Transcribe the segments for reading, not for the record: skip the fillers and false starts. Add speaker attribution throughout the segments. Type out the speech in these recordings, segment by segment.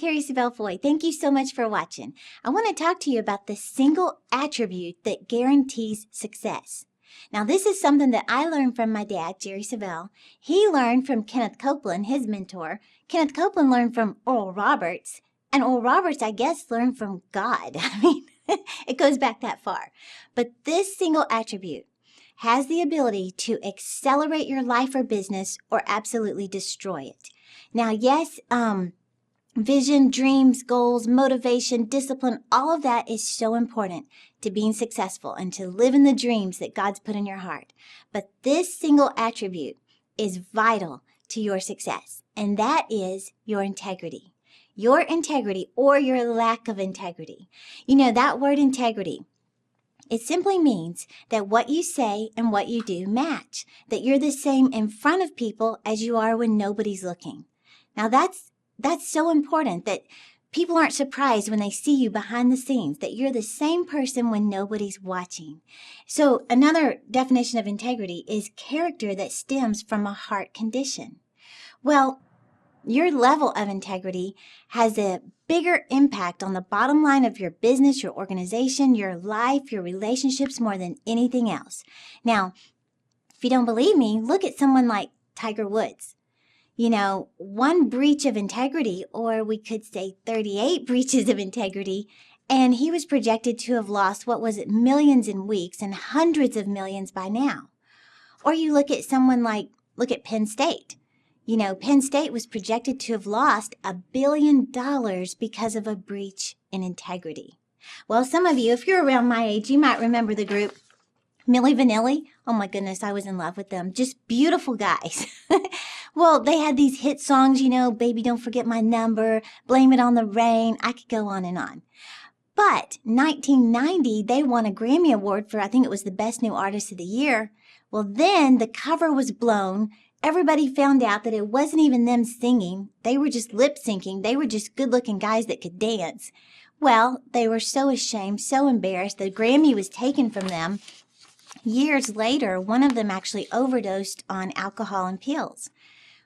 Speaker 1: Terri Savelle. Thank you so much for watching. I want to talk to you about the single attribute that guarantees success. Now, this is something that I learned from my dad, Jerry Savelle. He learned from Kenneth Copeland, his mentor. Kenneth Copeland learned from Oral Roberts. And Oral Roberts, I guess, learned from God. I mean, it goes back that far. But this single attribute has the ability to accelerate your life or business or absolutely destroy it. Now, yes, vision, dreams, goals, motivation, discipline, all of that is so important to being successful and to living the dreams that God's put in your heart. But this single attribute is vital to your success, and that is your integrity. Your integrity or your lack of integrity. You know, that word integrity, it simply means that what you say and what you do match, that you're the same in front of people as you are when nobody's looking. Now, that's so important that people aren't surprised when they see you behind the scenes, that you're the same person when nobody's watching. So another definition of integrity is character that stems from a heart condition. Well, your level of integrity has a bigger impact on the bottom line of your business, your organization, your life, your relationships more than anything else. Now, if you don't believe me, look at someone like Tiger Woods. You know, one breach of integrity, or we could say 38 breaches of integrity, and he was projected to have lost, millions in weeks and hundreds of millions by now. Or you look at look at Penn State. You know, Penn State was projected to have lost $1 billion because of a breach in integrity. Well, some of you, if you're around my age, you might remember the group Milli Vanilli. Oh my goodness, I was in love with them. Just beautiful guys. Well, they had these hit songs, you know, Baby Don't Forget My Number, Blame It on the Rain. I could go on and on. But 1990, they won a Grammy Award for, I think it was the Best New Artist of the Year. Well, then the cover was blown. Everybody found out that it wasn't even them singing. They were just lip syncing. They were just good-looking guys that could dance. Well, they were so ashamed, so embarrassed. The Grammy was taken from them. Years later, one of them actually overdosed on alcohol and pills.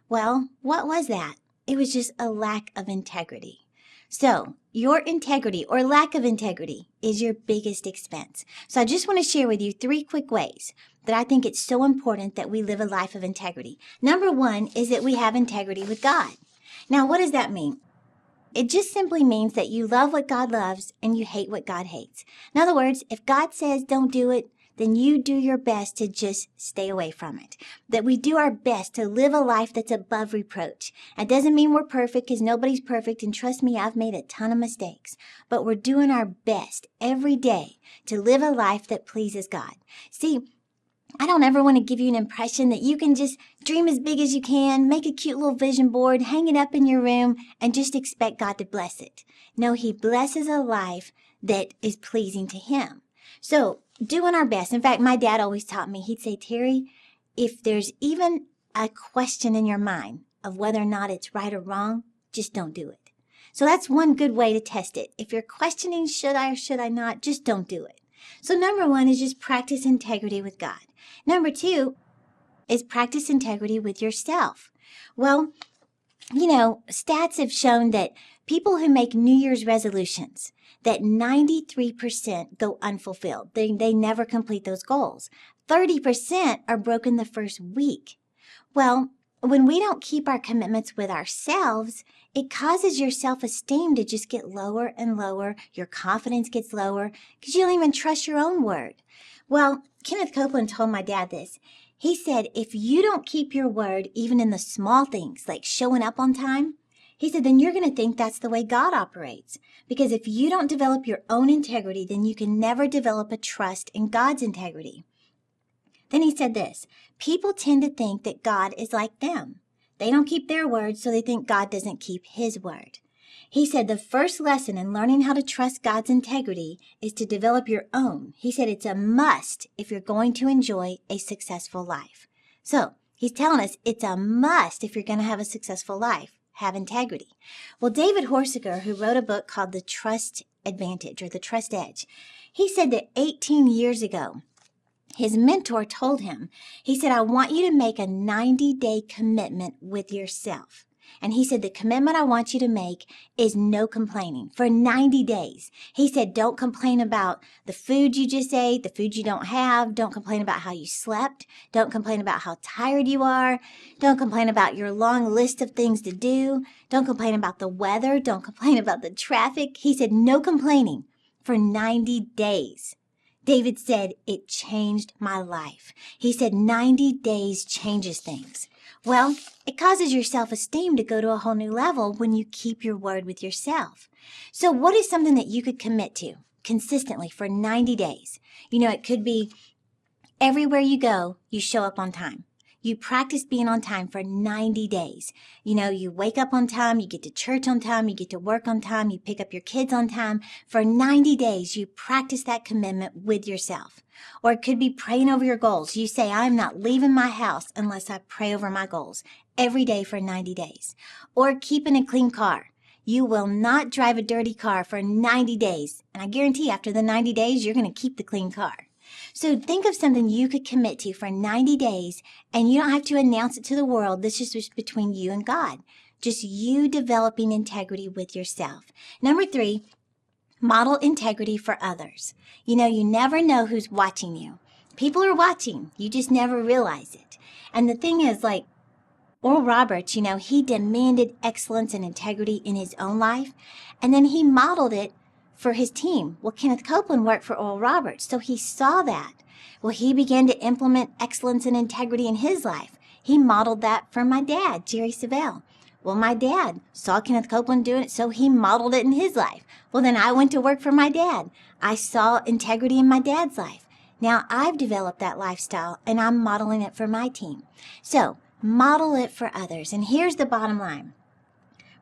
Speaker 1: Well, what was that? It was just a lack of integrity. So, your integrity or lack of integrity is your biggest expense. So I just want to share with you 3 quick ways that I think it's so important that we live a life of integrity. Number 1 is that we have integrity with God. Now, what does that mean? It just simply means that you love what God loves and you hate what God hates. In other words, if God says don't do it, then you do your best to just stay away from it. That we do our best to live a life that's above reproach. It doesn't mean we're perfect, because nobody's perfect, and trust me, I've made a ton of mistakes. But we're doing our best every day to live a life that pleases God. See, I don't ever want to give you an impression that you can just dream as big as you can, make a cute little vision board, hang it up in your room, and just expect God to bless it. No, He blesses a life that is pleasing to Him. So, doing our best. In fact, my dad always taught me, he'd say, Terri, if there's even a question in your mind of whether or not it's right or wrong, just don't do it. So that's one good way to test it. If you're questioning, should I or should I not, just don't do it. So number 1 is just practice integrity with God. Number 2 is practice integrity with yourself. Well, you know, stats have shown that people who make New Year's resolutions, that 93% go unfulfilled. They never complete those goals. 30% are broken the first week. Well, when we don't keep our commitments with ourselves, it causes your self-esteem to just get lower and lower. Your confidence gets lower because you don't even trust your own word. Well, Kenneth Copeland told my dad this. He said, if you don't keep your word, even in the small things like showing up on time, he said, then you're going to think that's the way God operates. Because if you don't develop your own integrity, then you can never develop a trust in God's integrity. Then he said this, people tend to think that God is like them. They don't keep their word, so they think God doesn't keep His word. He said the first lesson in learning how to trust God's integrity is to develop your own. He said it's a must if you're going to enjoy a successful life. So he's telling us it's a must if you're going to have a successful life. Have integrity. Well, David Horsiger, who wrote a book called The Trust Advantage or The Trust Edge, he said that 18 years ago, his mentor told him, he said, I want you to make a 90-day commitment with yourself. And he said, the commitment I want you to make is no complaining for 90 days. He said, don't complain about the food you just ate, the food you don't have. Don't complain about how you slept. Don't complain about how tired you are. Don't complain about your long list of things to do. Don't complain about the weather. Don't complain about the traffic. He said, no complaining for 90 days. David said, it changed my life. He said, 90 days changes things. Well, it causes your self-esteem to go to a whole new level when you keep your word with yourself. So what is something that you could commit to consistently for 90 days? It could be everywhere you go, you show up on time. You practice being on time for 90 days. You wake up on time, you get to church on time, you get to work on time, you pick up your kids on time. For 90 days, you practice that commitment with yourself. Or it could be praying over your goals. You say, I'm not leaving my house unless I pray over my goals every day for 90 days. Or keeping a clean car. You will not drive a dirty car for 90 days. And I guarantee after the 90 days, you're going to keep the clean car. So think of something you could commit to for 90 days, and you don't have to announce it to the world. This is just between you and God. Just you developing integrity with yourself. Number 3, model integrity for others. You never know who's watching you. People are watching. You just never realize it. And the thing is, like Oral Roberts, he demanded excellence and integrity in his own life, and then he modeled it for his team. Well, Kenneth Copeland worked for Oral Roberts, so he saw that. Well, he began to implement excellence and integrity in his life. He modeled that for my dad, Jerry Savelle. Well, my dad saw Kenneth Copeland doing it, so he modeled it in his life. Well, then I went to work for my dad. I saw integrity in my dad's life. Now I've developed that lifestyle, and I'm modeling it for my team. So model it for others. And here's the bottom line.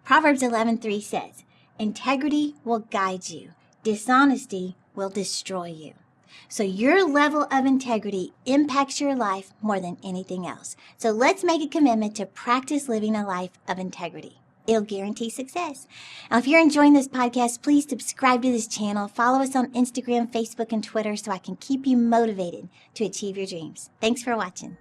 Speaker 1: Proverbs 11:3 says, integrity will guide you. Dishonesty will destroy you. So your level of integrity impacts your life more than anything else. So let's make a commitment to practice living a life of integrity. It'll guarantee success. Now, if you're enjoying this podcast, please subscribe to this channel. Follow us on Instagram, Facebook, and Twitter so I can keep you motivated to achieve your dreams. Thanks for watching.